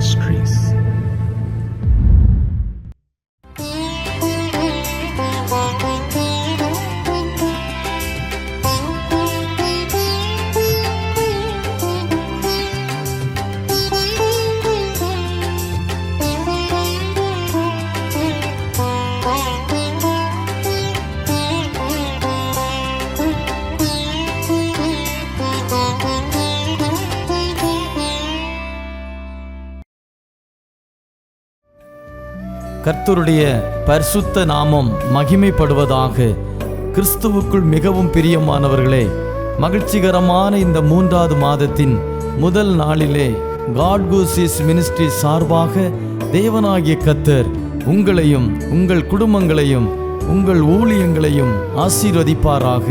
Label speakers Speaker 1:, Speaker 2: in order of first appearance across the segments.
Speaker 1: Ministries.
Speaker 2: கர்த்தருடைய பரிசுத்த நாமம் மகிமைப்படுவதாக. கிறிஸ்துவுக்குள் மிகவும் பிரியமானவர்களே, மகிழ்ச்சிகரமான இந்த 3வது மாதத்தின் முதல் நாளிலே காட் கூசிஸ் மினிஸ்ட்ரி சார்பாக தேவனாகிய கர்த்தர் உங்களையும் உங்கள் குடும்பங்களையும் உங்கள் ஊழியங்களையும் ஆசீர்வதிப்பாராக.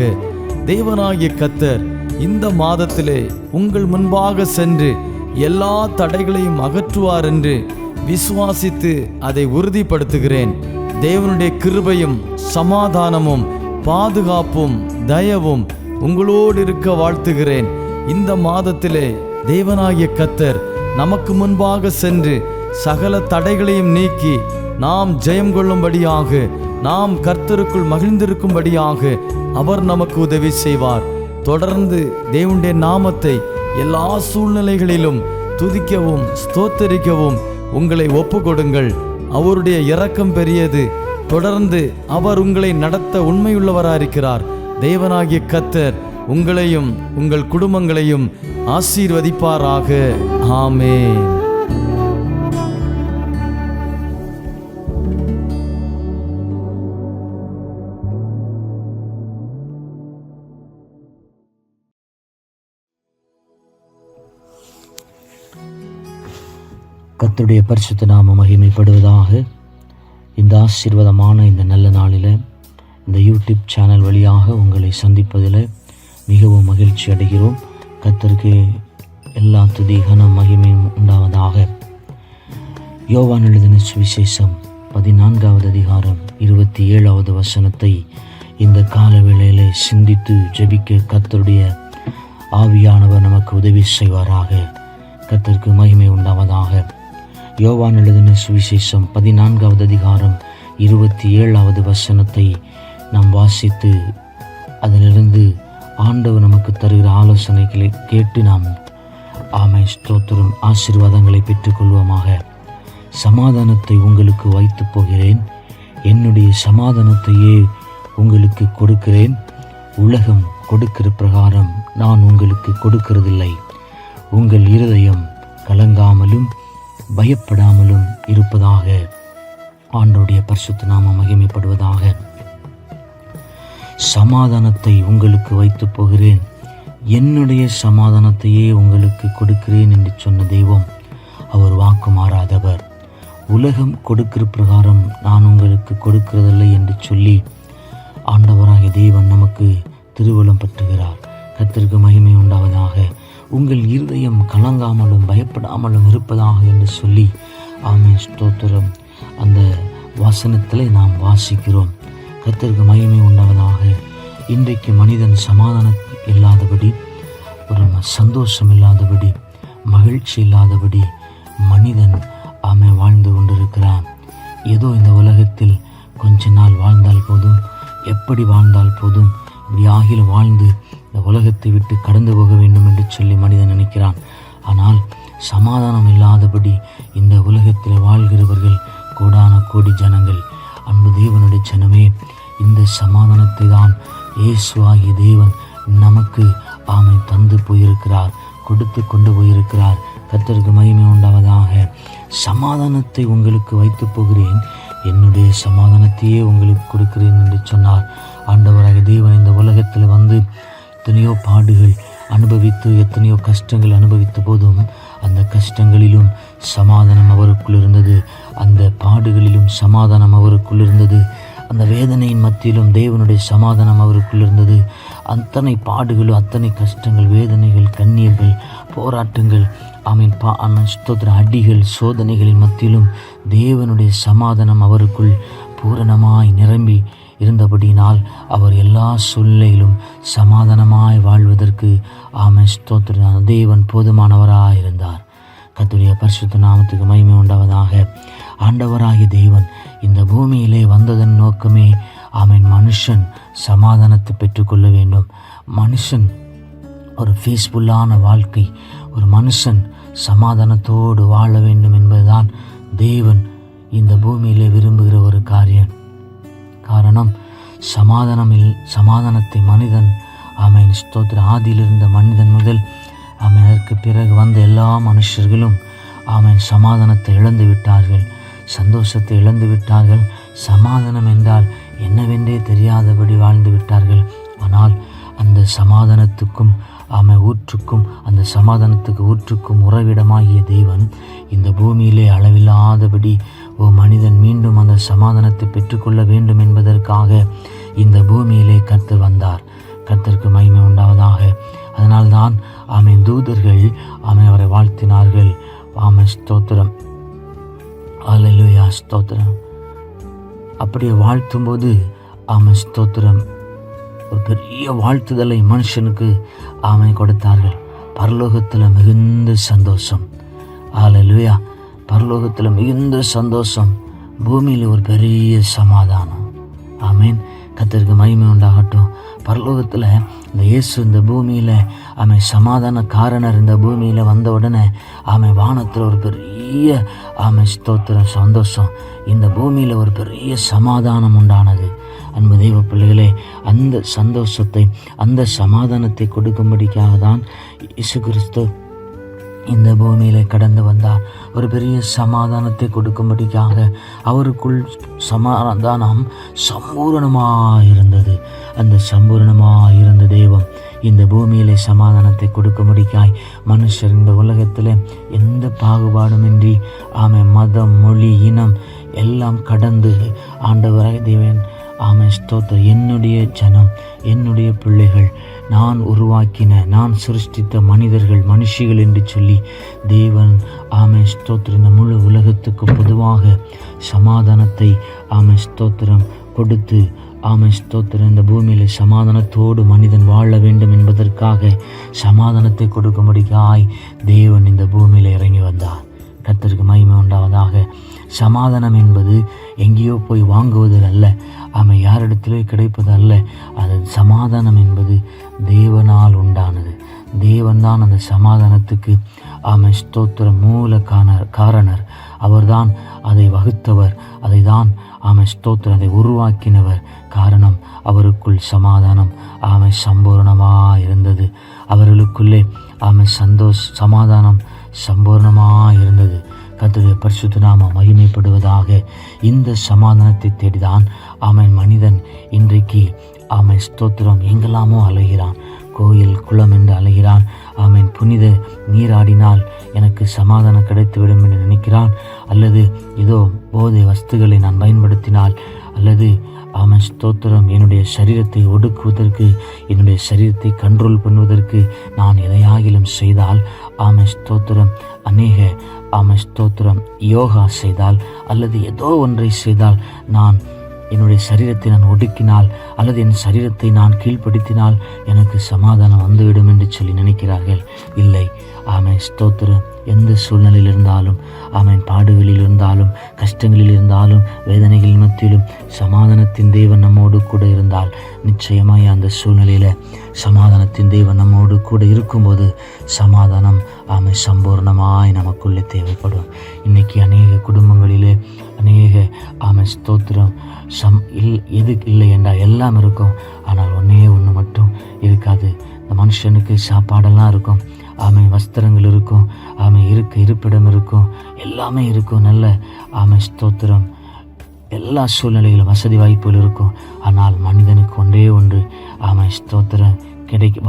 Speaker 2: தேவனாகிய கர்த்தர் இந்த மாதத்திலே உங்கள் முன்பாக சென்று எல்லா தடைகளையும் அகற்றுவார் என்று விசுவாசித்து அதை உறுதிப்படுத்துகிறேன். தேவனுடைய கிருபையும் சமாதானமும் பாதுகாப்பும் தயவும் உங்களோடு இருக்க வாழ்த்துகிறேன். இந்த மாதத்திலே தேவனாகிய கர்த்தர் நமக்கு முன்பாக சென்று சகல தடைகளையும் நீக்கி நாம் ஜெயம் கொள்ளும்படியாக, நாம் கர்த்தருக்குள் மகிழ்ந்திருக்கும்படியாக அவர் நமக்கு உதவி செய்வார். தொடர்ந்து தேவனுடைய நாமத்தை எல்லா சூழ்நிலைகளிலும் துதிக்கவும் ஸ்தோத்தரிக்கவும் உங்களை ஒப்பு கொடுங்கள். அவருடைய இரக்கம் பெரியது. தொடர்ந்து அவர் உங்களை நடத்த உண்மையுள்ளவராயிருக்கிறார். தேவனாகிய கர்த்தர் உங்களையும் உங்கள் குடும்பங்களையும் ஆசீர்வதிப்பாராக. ஆமென்.
Speaker 3: கர்த்தருடைய பரிசுத்த நாமம் மகிமைப்படுவதாக. இந்த ஆசீர்வாதமான இந்த நல்ல நாளில் இந்த யூடியூப் சேனல் வழியாக உங்களை சந்திப்பதில் மிகவும் மகிழ்ச்சி அடைகிறோம். கர்த்தருக்கு எல்லா துதி கனம் மகிமையும் உண்டாவதாக. யோவான் எழுதின சுவிசேஷம் 14வது அதிகாரம் 27வது வசனத்தை இந்த கால வேளையிலே சிந்தித்து ஜெபிக்க கர்த்தருடைய ஆவியானவர் நமக்கு உதவி செய்வாராக. கர்த்தருக்கு மகிமை உண்டாவதாக. யோவான் எழுதின சுவிசேஷம் 14வது அதிகாரம் 27வது வசனத்தை நாம் வாசித்து அதிலிருந்து ஆண்டவர் நமக்கு தருகிற ஆலோசனைகளை கேட்டு நாம் ஸ்தோத்திரம் ஆசீர்வாதங்களை பெற்றுக்கொள்வோமாக. சமாதானத்தை உங்களுக்கு வைத்து போகிறேன், என்னுடைய சமாதானத்தையே உங்களுக்கு கொடுக்கிறேன். உலகம் கொடுக்கிற பிரகாரம் நான் உங்களுக்கு கொடுக்கிறதில்லை. உங்கள் இருதயம் கலங்காமலும் பயப்படாமலும் இருப்பதாக. ஆண்டவருடைய பரிசுத்த நாமம் மகிமைப்படுவதாக. சமாதானத்தை உங்களுக்கு வைத்து போகிறேன், என்னுடைய சமாதானத்தையே உங்களுக்கு கொடுக்கிறேன் என்று சொன்ன தெய்வம் அவர் வாக்கு மாறாதவர். உலகம் கொடுக்கிற பிரகாரம் நான் உங்களுக்கு கொடுக்கிறதில்லை என்று சொல்லி ஆண்டவராகிய தேவன் நமக்கு திருவுளம் பற்றுகிறார். கர்த்தருக்கு மகிமை உண்டாவதாக. உங்கள் இருதயம் கலங்காமலும் பயப்படாமலும் இருப்பதாக என்று சொல்லி ஸ்தோத்திரம் அந்த வசனத்தில் நாம் வாசிக்கிறோம். கர்த்தருக்கு மகிமை உண்டாவதாக. இன்றைக்கு மனிதன் சமாதானம் இல்லாதபடி, ஒரு சந்தோஷம் இல்லாதபடி, மகிழ்ச்சி இல்லாதபடி மனிதன் வாழ்ந்து கொண்டிருக்கிறான். ஏதோ இந்த உலகத்தில் கொஞ்ச நாள் வாழ்ந்தால் போதும், எப்படி வாழ்ந்தால் போதும், இப்படி ஆகில வாழ்ந்து இந்த உலகத்தை விட்டு கடந்து போக வேண்டும் என்று சொல்லி மனிதன் நினைக்கிறான். ஆனால் சமாதானம் இல்லாதபடி இந்த உலகத்தில் வாழ்கிறவர்கள் கோடான கோடி ஜனங்கள். அன்பு தேவனுடைய ஜனமே, இந்த சமாதானத்தை தான் இயேசுவாகிய தேவன் நமக்கு தந்து போயிருக்கிறார், கொடுத்து கொண்டு போயிருக்கிறார். கர்த்தருக்கு மகிமை உண்டாவதாக. சமாதானத்தை உங்களுக்கு வைத்து போகிறேன், என்னுடைய சமாதானத்தையே உங்களுக்கு கொடுக்கிறேன் என்று சொன்னார். ஆண்டவராக தேவன் இந்த உலகத்தில் வந்து எத்தனையோ பாடுகள் அனுபவித்து எத்தனையோ கஷ்டங்கள் அனுபவித்த போதும் அந்த கஷ்டங்களிலும் சமாதானம் அவருக்குள் இருந்தது, அந்த பாடுகளிலும் சமாதானம் அவருக்குள் இருந்தது, அந்த வேதனையின் மத்தியிலும் தேவனுடைய சமாதானம் அவருக்குள் இருந்தது. அத்தனை பாடுகளும், அத்தனை கஷ்டங்கள், வேதனைகள், கண்ணீர்கள், போராட்டங்கள், ஸ்தோத்திர அடிகள், சோதனைகளின் மத்தியிலும் தேவனுடைய சமாதானம் அவருக்குள் பூரணமாய் நிரம்பி இருந்தபடியினால் அவர் எல்லா சூழ்நிலையிலும் சமாதானமாய் வாழ்வதற்கு ஸ்தோத்திர தேவன் போதுமானவராயிருந்தார். கர்த்தருடைய பரிசுத்த நாமத்துக்கு மகிமை உண்டாவதாக. ஆண்டவராகிய தேவன் இந்த பூமியிலே வந்ததன் நோக்கமே ஆமென், மனுஷன் சமாதானத்தை பெற்றுக்கொள்ள வேண்டும். மனுஷன் ஒரு பீஸ்ஃபுல்லான வாழ்க்கை, ஒரு மனுஷன் சமாதானத்தோடு வாழ வேண்டும் என்பதுதான் தேவன் இந்த பூமியிலே விரும்புகிற ஒரு காரியம். காரணம், சமாதானத்தை மனிதன் ஆமென் ஸ்தோத்திர ஆதியில் இருந்த மனிதன் முதல் ஆமென் அதற்கு பிறகு வந்த எல்லா மனுஷர்களும் ஆமென் சமாதானத்தை இழந்து விட்டார்கள், சந்தோஷத்தை இழந்து விட்டார்கள். சமாதானம் என்றால் என்னவென்றே தெரியாதபடி வாழ்ந்து விட்டார்கள். ஆனால் அந்த சமாதானத்துக்கும் ஊற்றுக்கும் அந்த சமாதானத்துக்கு ஊற்றுக்கும் உறவிடமாகிய தேவன் இந்த பூமியிலே அளவில்லாதபடி மனிதன் மீண்டும் அந்த சமாதானத்தை பெற்றுக்கொள்ள வேண்டும் என்பதற்காக இந்த பூமியிலே கர்த்தர் வந்தார். கர்த்தருக்கு மகிமை உண்டாவதாக. அதனால்தான் ஆமென் தூதர்கள் அவரை வாழ்த்தினார்கள். ஆமென் ஸ்தோத்திரம், அல்லேலூயா ஸ்தோத்திரம். அப்படியே வாழ்த்தும்போது ஆமென் ஸ்தோத்திரம் ஒரு பெரிய வாழ்த்துதலை மனுஷனுக்கு கொடுத்தார்கள். பரலோகத்தில் மிகுந்த சந்தோஷம், அல்லேலூயா. பரலோகத்தில் மிகுந்த சந்தோஷம், பூமியில் ஒரு பெரிய சமாதானம். ஆமென், கர்த்தருக்கு மகிமை உண்டாகட்டும். பரலோகத்தில் இந்த இயேசு இந்த பூமியில் சமாதான காரணர் இந்த பூமியில் வந்த உடனே வானத்தில் ஒரு பெரிய ஸ்தோத்திரம் சந்தோஷம், இந்த பூமியில் ஒரு பெரிய சமாதானம் உண்டானது. அன்பு தெய்வ பிள்ளைகளே, அந்த சந்தோஷத்தை அந்த சமாதானத்தை கொடுக்கும்படிக்காக தான் இயேசு கிறிஸ்து இந்த பூமியிலே கடந்து வந்தார். ஒரு பெரிய சமாதானத்தை கொடுக்கும்படிக்காக அவருக்குள் சமாதானம் சம்பூரணமாயிருந்தது. அந்த சம்பூரணமாயிருந்த தெய்வம் இந்த பூமியிலே சமாதானத்தை கொடுக்கும்படிக்காய் மனுஷர் இந்த உலகத்தில் எந்த பாகுபாடுமின்றி மதம், மொழி, இனம் எல்லாம் கடந்து ஆண்டவராய் தேவன் ஸ்தோத்திரம், என்னுடைய ஜனம், என்னுடைய பிள்ளைகள், நான் உருவாக்கின, நான் சிருஷ்டித்த மனிதர்கள், மனுஷிகள் என்று சொல்லி தேவன் ஸ்தோத்திரம் இந்த முழு உலகத்துக்கு பொதுவாக சமாதானத்தை ஸ்தோத்திரம் கொடுத்து ஸ்தோத்திரம் இந்த பூமியில் சமாதானத்தோடு மனிதன் வாழ வேண்டும் என்பதற்காக சமாதானத்தை கொடுக்கும்படிக்காய் தேவன் இந்த பூமியில் இறங்கி வந்தார். கர்த்தருக்கு மகிமை உண்டாவதாக. சமாதானம் என்பது எங்கேயோ போய் வாங்குவது அல்ல, யாரிடத்திலே கிடைப்பது அல்ல. அது சமாதானம் என்பது தேவனால் உண்டானது. தேவன்தான் அந்த சமாதானத்துக்கு ஸ்தோத்திரம் மூல காரணர். அவர்தான் அதை வகுத்தவர், அதை தான் ஸ்தோத்திரம் அதை உருவாக்கினவர். காரணம், அவருக்குள் சமாதானம் சம்பூர்ணமாக இருந்தது. அவர்களுக்குள்ளே சமாதானம் சம்பூர்ணமாக இருந்தது. கர்த்தருடைய பரிசுத்த நாமம் மகிமைப்படுவதாக. இந்த சமாதானத்தை தேடிதான் மனிதன் இன்றைக்கு ஸ்தோத்திரம் எங்கெல்லாமோ அலைகிறான். கோயில், குளம் என்று அலைகிறான். புனித நீராடினால் எனக்கு சமாதானம் கிடைத்துவிடும் என்று நினைக்கிறான். அல்லது ஏதோ போதை வஸ்துகளை நான் பயன்படுத்தினால், அல்லது ஸ்தோத்திரம் என்னுடைய சரீரத்தை ஒடுக்குவதற்கு, என்னுடைய சரீரத்தை கண்ட்ரோல் பண்ணுவதற்கு நான் எதையாகிலும் செய்தால் ஸ்தோத்திரம் அநேக ஸ்தோத்திரம் யோகா செய்தால், அல்லது ஏதோ ஒன்றை செய்தால், நான் என்னுடைய சரீரத்தை நான் ஒடுக்கினால், அல்லது என் சரீரத்தை நான் கீழ்ப்படுத்தினால் எனக்கு சமாதானம் வந்துவிடும் என்று சொல்லி நினைக்கிறார்கள். இல்லை. ஸ்தோத்திரம் எந்த சூழ்நிலையில் இருந்தாலும், பாடுகளில் இருந்தாலும், கஷ்டங்களில் இருந்தாலும், வேதனைகளின் மத்தியிலும் சமாதானத்தின் தேவன் நம்மோடு கூட இருந்தால், நிச்சயமாய் அந்த சூழ்நிலையில் சமாதானத்தின் தேவன் நம்மோடு கூட இருக்கும்போது சமாதானம் சம்பூர்ணமாய் நமக்குள்ளே தேவைப்படும். இன்றைக்கி அநேக குடும்பங்களிலே அநேக ஸ்தோத்திரம் எது இல்லை என்றால் எல்லாம் இருக்கும், ஆனால் ஒன்று மட்டும் இருக்காது. இந்த மனுஷனுக்கு சாப்பாடெல்லாம் இருக்கும், வஸ்திரங்கள் இருக்கும், இருப்பிடம் இருக்கும், எல்லாமே இருக்கும், நல்ல ஸ்தோத்திரம் எல்லா சூழ்நிலைகளும் வசதி வாய்ப்புகள் இருக்கும். ஆனால் மனிதனுக்கு ஒன்றே ஒன்று ஸ்தோத்திரம்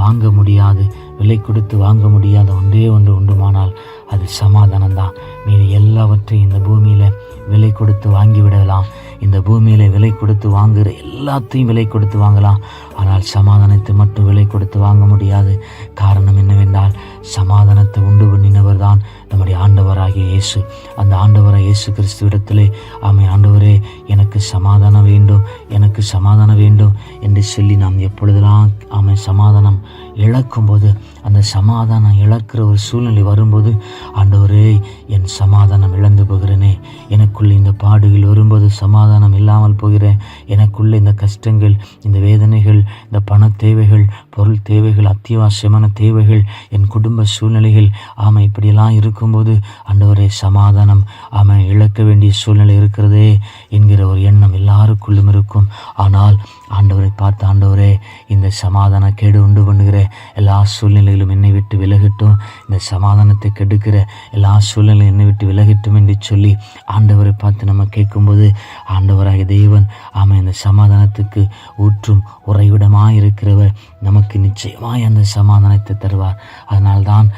Speaker 3: வாங்க முடியாது, விலை கொடுத்து வாங்க முடியாத ஒன்றே ஒன்று உண்டுமானால் அது சமாதானம் தான். மீது எல்லாவற்றையும் இந்த பூமியில் விலை கொடுத்து வாங்கிவிடலாம். இந்த பூமியில் விலை கொடுத்து வாங்குகிற எல்லாத்தையும் விலை கொடுத்து வாங்கலாம். ஆனால் சமாதானத்தை மட்டும் விலை கொடுத்து வாங்க முடியாது. காரணம் என்னவென்றால், சமாதானத்தை உண்டு பண்ணினவர் தான் நம்முடைய ஆண்டவராகிய இயேசு. அந்த ஆண்டவராகிய இயேசு கிறிஸ்துவிடத்திலே ஆண்டவரே எனக்கு சமாதானம் வேண்டும், எனக்கு சமாதானம் வேண்டும் என்று சொல்லி நாம் எப்பொழுதெல்லாம் சமாதானம் இழக்கும்போது, அந்த சமாதானம் இழக்கிற ஒரு சூழ்நிலை வரும்போது, ஆண்டவரே என் சமாதானம் இழந்து போகிறேனே, எனக்குள்ள இந்த பாடுகள் வரும்போது சமாதானம் இல்லாமல் போகிறேன், எனக்குள்ள இந்த கஷ்டங்கள், இந்த வேதனைகள், இந்த பண தேவைகள், பொருள் தேவைகள், அத்தியாவசியமான தேவைகள், என் குடும்ப சூழ்நிலைகள் இப்படியெல்லாம் இருக்கும்போது ஆண்டவரே சமாதானம் இழக்க வேண்டிய சூழ்நிலை இருக்கிறதே என்கிற ஒரு எண்ணம் எல்லாருக்குள்ளும் இருக்கும். ஆனால் ஆண்டவரை பார்த்து, ஆண்டவரே இந்த சமாதான கேடு உண்டு பண்ணுகிற எல்லா சூழ்நிலைகளும் என்னை விட்டு விலகட்டும், இந்த சமாதானத்தை கெடுக்கிற எல்லா சூழ்நிலையும் என்னை விட்டு விலகட்டும் என்று சொல்லி ஆண்டவரை பார்த்து நம்ம கேட்கும்போது, ஆண்டவராகிய தேவன் இந்த சமாதானத்துக்கு ஊற்றும் உறைவிடமாய் இருக்கிறவர் நமக்கு நிச்சயமாய் அந்த சமாதானத்தை தருவார். அதனால்தான்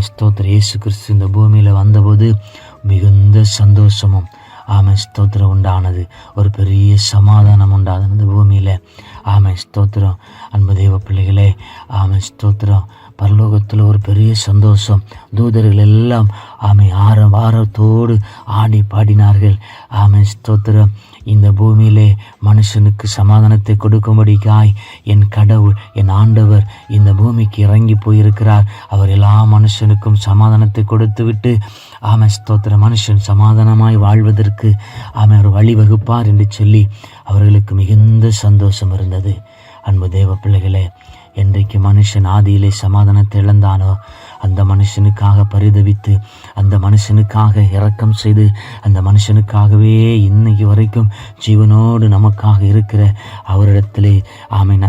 Speaker 3: ஸ்தோத்திர இயேசு கிறிஸ்து இந்த பூமியில் வந்தபோது மிகுந்த சந்தோஷமும் ஸ்தோத்திரம் உண்டானது, ஒரு பெரிய சமாதானம் உண்டானது இந்த பூமியில். ஸ்தோத்திரம். அன்பு தெய்வ பிள்ளைகளே, ஸ்தோத்திரம். பரலோகத்தில் ஒரு பெரிய சந்தோஷம். தூதர்கள் எல்லாம் ஆரவாரத்தோடு ஆடி பாடினார்கள். ஸ்தோத்திரம். இந்த பூமியிலே மனுஷனுக்கு சமாதானத்தை கொடுக்கும்படிக்காய் என் கடவுள், என் ஆண்டவர் இந்த பூமிக்கு இறங்கி போயிருக்கிறார். அவர் எல்லா மனுஷனுக்கும் சமாதானத்தை கொடுத்து விட்டு ஸ்தோத்திரம், மனுஷன் சமாதானமாய் வாழ்வதற்கு அவர் வழிவகுப்பார் என்று சொல்லி அவர்களுக்கு மிகுந்த சந்தோஷம் இருந்தது. அன்பு தேவ பிள்ளைகளே, என்றைக்கு மனுஷன் ஆதியிலே சமாதானத்தை இழந்தானோ, அந்த மனுஷனுக்காக பரிதவித்து, அந்த மனுஷனுக்காக இரக்கம் செய்து, அந்த மனுஷனுக்காகவே இன்னைக்கு வரைக்கும் ஜீவனோடு நமக்காக இருக்கிற அவரிடத்திலே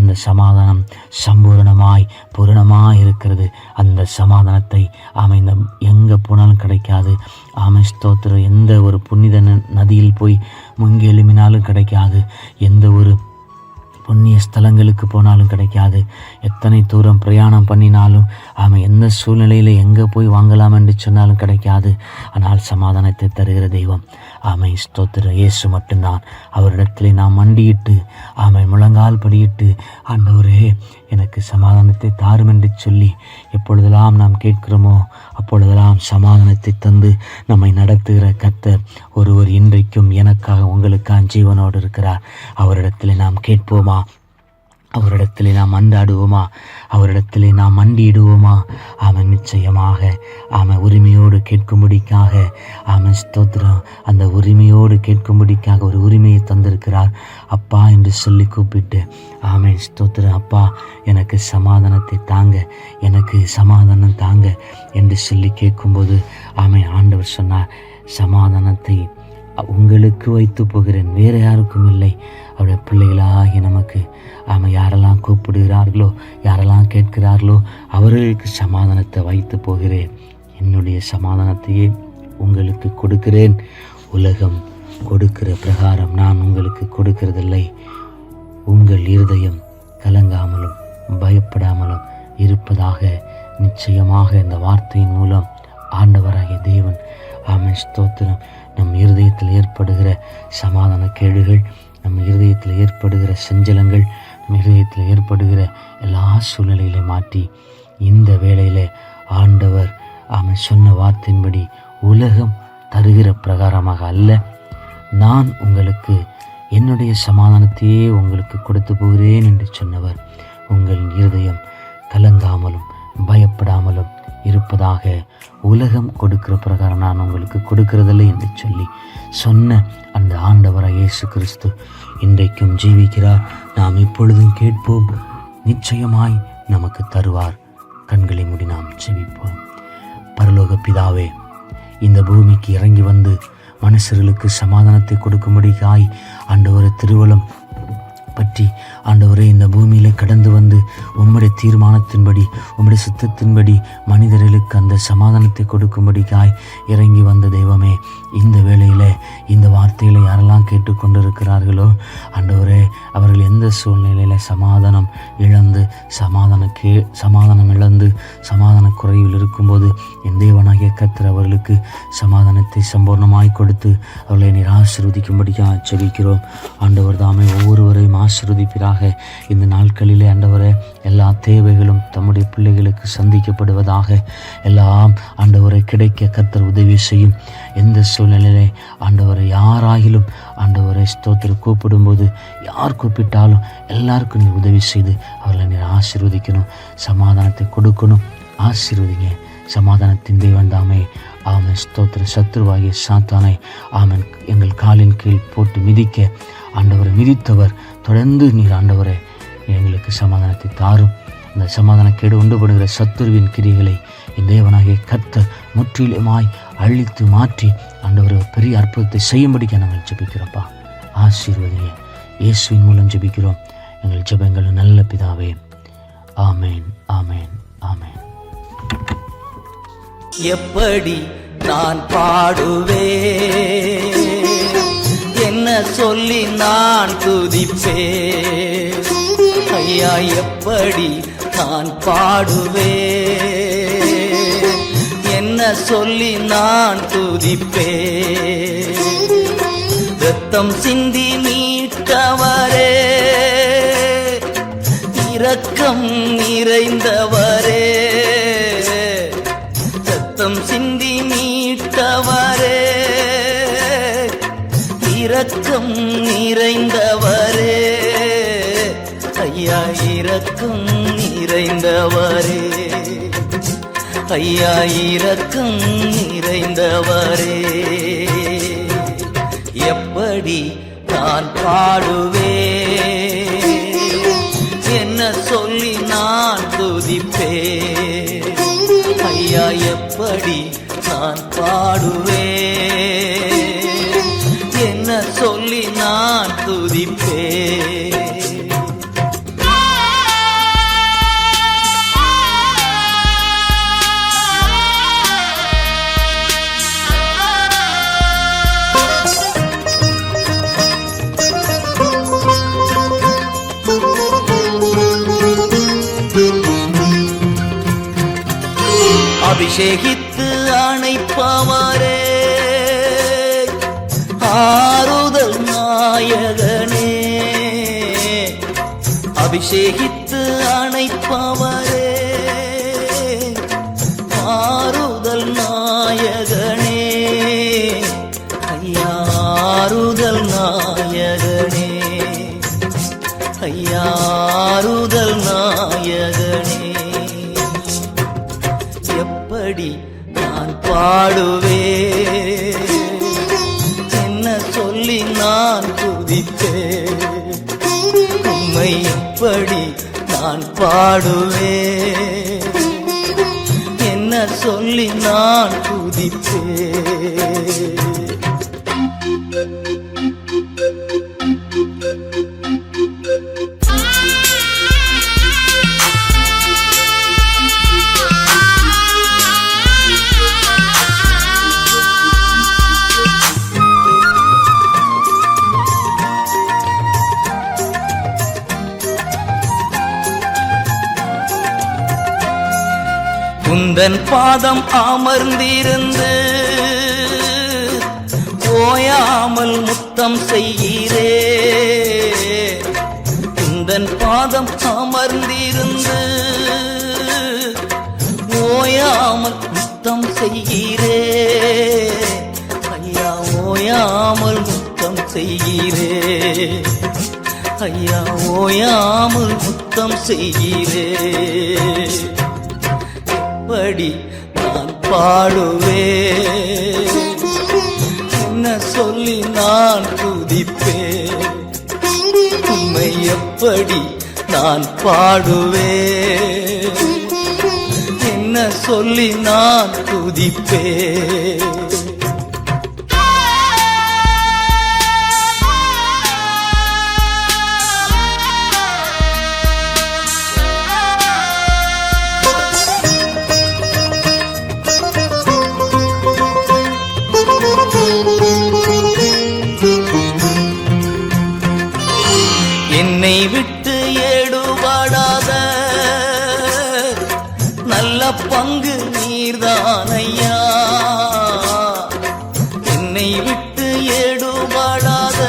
Speaker 3: அந்த சமாதானம் சம்பூரணமாய் பூரணமாய் இருக்கிறது. அந்த சமாதானத்தை இந்த எங்கே போனாலும் கிடைக்காது. ஸ்தோத்திரம். எந்த ஒரு புனித நதியில் போய் முங்கி எழுமினாலும் கிடைக்காது. எந்த ஒரு புண்ணிய ஸ்தலங்களுக்கு போனாலும் கிடைக்காது. எத்தனை தூரம் பிரயாணம் பண்ணினாலும் எந்த சூழ்நிலையில் எங்கே போய் வாங்கலாம் என்று சொன்னாலும் கிடைக்காது. ஆனால் சமாதானத்தை தருகிற தெய்வம் ஸ்தோத்திரம் இயேசு மட்டும்தான். அவரிடத்திலே நாம் மண்டியிட்டு முழங்கால் படியிட்டு, ஆண்டவரே எனக்கு சமாதானத்தை தாரும் என்று சொல்லி எப்பொழுதெல்லாம் நாம் கேட்கிறோமோ அப்பொழுதெல்லாம் சமாதானத்தை தந்து நம்மை நடத்துகிற கர்த்தர் ஒருவர் இன்றைக்கும் எனக்காக உங்களுக்காக ஜீவனோடு இருக்கிறார். அவரிடத்திலே நாம் கேட்போமா? அவரிடத்திலே நாம் அன்றாடுவோமா? அவரிடத்திலே நாம் மண்டியிடுவோமா? நிச்சயமாக உரிமையோடு கேட்கும்படிக்காக ஸ்தோத்திரம், அந்த உரிமையோடு கேட்கும்படிக்காக ஒரு உரிமையை தந்திருக்கிறார். அப்பா என்று சொல்லி கூப்பிட்டு ஸ்தோத்திரம், அப்பா எனக்கு சமாதானத்தை தாங்க, எனக்கு சமாதானம் தாங்க என்று சொல்லி கேட்கும்போது ஆண்டவர் சொன்னார், சமாதானத்தை உங்களுக்கு வைத்து போகிறேன், வேறு யாருக்கும் இல்லை. அவருடைய பிள்ளைகளாகி நமக்கு யாரெல்லாம் கூப்பிடுகிறார்களோ, யாரெல்லாம் கேட்கிறார்களோ அவர்களுக்கு சமாதானத்தை வைத்து போகிறேன். என்னுடைய சமாதானத்தையே உங்களுக்கு கொடுக்கிறேன். உலகம் கொடுக்கிற பிரகாரம் நான் உங்களுக்கு கொடுக்கிறதில்லை. உங்கள் இருதயம் கலங்காமலும் பயப்படாமலும் இருப்பதாக. நிச்சயமாக இந்த வார்த்தையின் மூலம் ஆண்டவராகிய தேவன் ஸ்தோத்திரம், நம் இருதயத்தில் ஏற்படுகிற சமாதான கேடுகள், நம் இருதயத்தில் ஏற்படுகிற சஞ்சலங்கள், நம் இருதயத்தில் ஏற்படுகிற எல்லா சூழ்நிலைகளை மாற்றி இந்த வேளையில் ஆண்டவர் சொன்ன வார்த்தையின்படி உலகம் தருகிற பிரகாரமாக அல்ல, நான் உங்களுக்கு என்னுடைய சமாதானத்தையே உங்களுக்கு கொடுத்து போகிறேன் என்று சொன்னவர் உங்கள் இருதயம் கலங்காமலும் பயப்படாமலும் இருப்பதாக. உலகம் கொடுக்கிற பிரகாரம் நான் உங்களுக்கு கொடுக்கிறதில்லை என்று சொல்லி சொன்ன அந்த ஆண்டவராகிய இயேசு கிறிஸ்து இன்றைக்கும் ஜீவிக்கிறார். நாம் இப்பொழுதும் கேட்போம், நிச்சயமாய் நமக்கு தருவார். கண்களை மூடி நாம் ஜெபிப்போம். பரலோக பிதாவே, இந்த பூமிக்கு இறங்கி வந்து மனுஷர்களுக்கு சமாதானத்தை கொடுக்கும்படிக்காய் ஆண்டவரை திருவலம் பற்றி ஆண்டவரே இந்த பூமியிலே கடந்து வந்து உம்முடைய தீர்மானத்தின்படி, உம்முடைய சித்தத்தின்படி மனிதர்களுக்கு அந்த சமாதானத்தை கொடுக்கும்படிக்காய் இறங்கி வந்த தெய்வமே, இந்த வேளையில் இந்த வார்த்தைகளை யாரெல்லாம் கேட்டுக்கொண்டிருக்கிறார்களோ ஆண்டவரே, அவர்கள் எந்த சூழ்நிலையில் சமாதானம் இழந்து சமாதான குறைவில் இருக்கும்போது என் தேவனாகிய கர்த்தர் அவர்களுக்கு சமாதானத்தை சம்பூர்ணமாய் கொடுத்து அவர்களை நீர் ஆசீர்வதிக்கும்படியாக ஜெபிக்கிறோம். ஆண்டவர் தாமே ஒவ்வொருவரையும் ஆசீர்வதிப்பீராக. இந்த நாட்களிலே ஆண்டவரே, எல்லா தேவைகளும் தம்முடைய பிள்ளைகளுக்கு சந்திக்கப்படுவதாக. எல்லாம் ஆண்டவரை கிடைக்க கர்த்தர் உதவி செய்யும். எந்த சூழ்நிலையிலே ஆண்டவரை யாராகிலும் ஆண்டவரை ஸ்தோத்திரம் கூப்பிடும்போது, யார் கூப்பிட்டாலும் எல்லாருக்கும் நீ உதவி செய்து அவர்களை நீர் ஆசீர்வதிக்கணும், சமாதானத்தை கொடுக்கணும். ஆசீர்வதிங்க. சமாதானத்தின் தேவன் தாமே. ஆமென். ஸ்தோத்திர. சத்ருவாகிய சாத்தானை ஆமென் எங்கள் காலின் கீழ் போட்டு மிதிக்க ஆண்டவரை மிதித்தவர், தொடர்ந்து நீர் ஆண்டவரை எங்களுக்கு சமாதானத்தை தாரும். அந்த சமாதானக்கேடு உண்டுபடுகிற சத்துருவின் கிரிகளை என் தேவனாகிய கர்த்தர் முற்றிலுமாய் அழித்து மாற்றி ஆண்டவர் பெரிய அற்புதத்தை செய்யும்படிக்க நாங்கள் ஜெபிக்கிறோம்ப்பா. ஆசீர்வதிங்க. இயேசுவின் மூலம் ஜெபிக்கிறோம் எங்கள் ஜெபங்கள் நல்ல பிதாவே. ஆமேன், ஆமேன், ஆமேன்.
Speaker 1: எப்படி நான் பாடுவேன், என்ன சொல்லி நான் துதிப்பேன். ஐயா, எப்படி நான் பாடுவேன், என்ன சொல்லி நான் துதிப்பேன். ரத்தம் சிந்தி மீட்டவரே, இரக்கம் நிறைந்தவரே, ரத்தம் சிந்தி மீட்டவரே, இரக்கம் நிறைந்தவரே. ஐயா, இரக்கம் நிறைந்தவரே, ஐயா, இரக்கம் நிறைந்தவரே. எப்படி நான் பாடுவேன், என்ன சொல்லி நான் துதிப்பேன். ஐயா, எப்படி நான் பாடுவேன், என்ன சொல்லி நான் துதிப்பேன். அபிஷேகித்து அணைப்பவரே, ஆறுதல் நாயகனே. அபிஷேகித்து அணைப்பவரே, ஆறுதல் நாயகனே. ஐயா, ஆறுதல் நாயகனே, ஐயா, ஆறுதல் நாயகனே. எப்படி நான் பாடுவேன், என்ன சொல்லி நான் துதிப்பேன். உம்மை எப்படி நான் பாடுவேன், என்ன சொல்லி நான் துதிப்பேன். உந்தன் பாதம் அமர்ந்திருந்து ஓயாமல் முத்தம் செய்கிறே. உந்தன் பாதம் அமர்ந்திருந்து ஓயாமல் முத்தம் செய்கிறே. ஐயா, ஓயாமல் முத்தம் செய்கிறே. ஐயா, ஓயாமல் முத்தம் செய்கிறே. எப்படி நான் பாடுவேன், என்ன சொல்லி நான் துதிப்பேன். உம்மை எப்படி நான் பாடுவேன், என்ன சொல்லி நான் துதிப்பேன். விட்டு எடுபடாத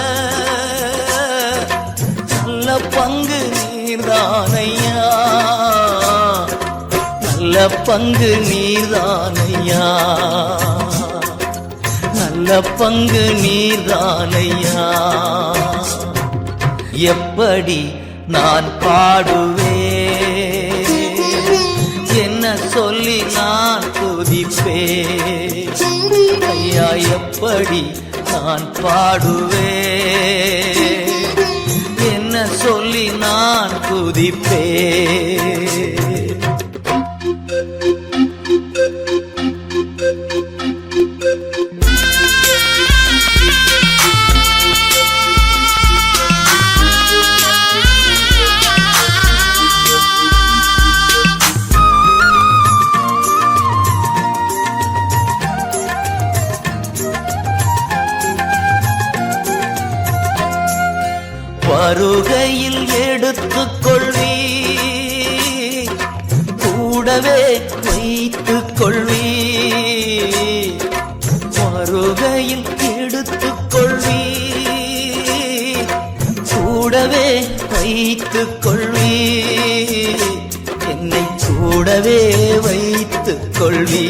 Speaker 1: நல்ல பங்கு நீர்தானையா, நல்ல பங்கு நீர்தானையா, நல்ல பங்கு நீர்தானையா. எப்படி நான் பாடுவேன், என்ன சொல்லி நான் துதிப்பேன் ஐயா, எப்படி நான் பாடுவேன், என்ன சொல்லி நான் துதிப்பேன். வருகையில் எடுத்துக்கொள்வி, கூடவே வைத்துக் கொள்வி, வருகையில் எடுத்துக்கொள்வி, கூடவே வைத்துக் கொள்வி, என்னை கூடவே வைத்துக் கொள்வி,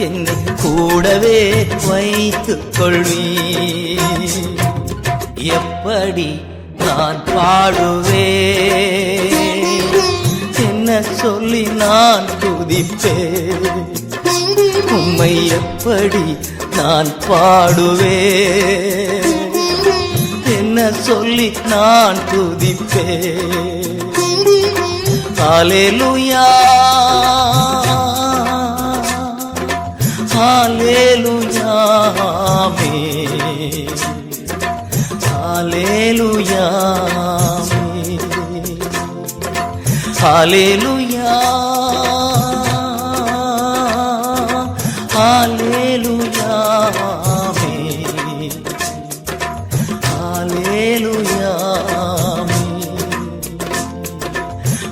Speaker 1: என்னை கூடவே வைத்துக் கொள்வி. எப்படி நான் பாடுவேன், என்ன சொல்லி நான் துதிப்பேன், உம்மை எப்படி நான் பாடுவேன், என்ன சொல்லி நான் துதிப்பேன். ஹல்லேலூயா, ஹல்லேலூயா, ஆமென். ஹல்லேலூயா, ஹல்லேலூயா, ஹல்லேலூயா, ஹல்லேலூயா,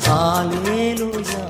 Speaker 1: ஹல்லேலூயா.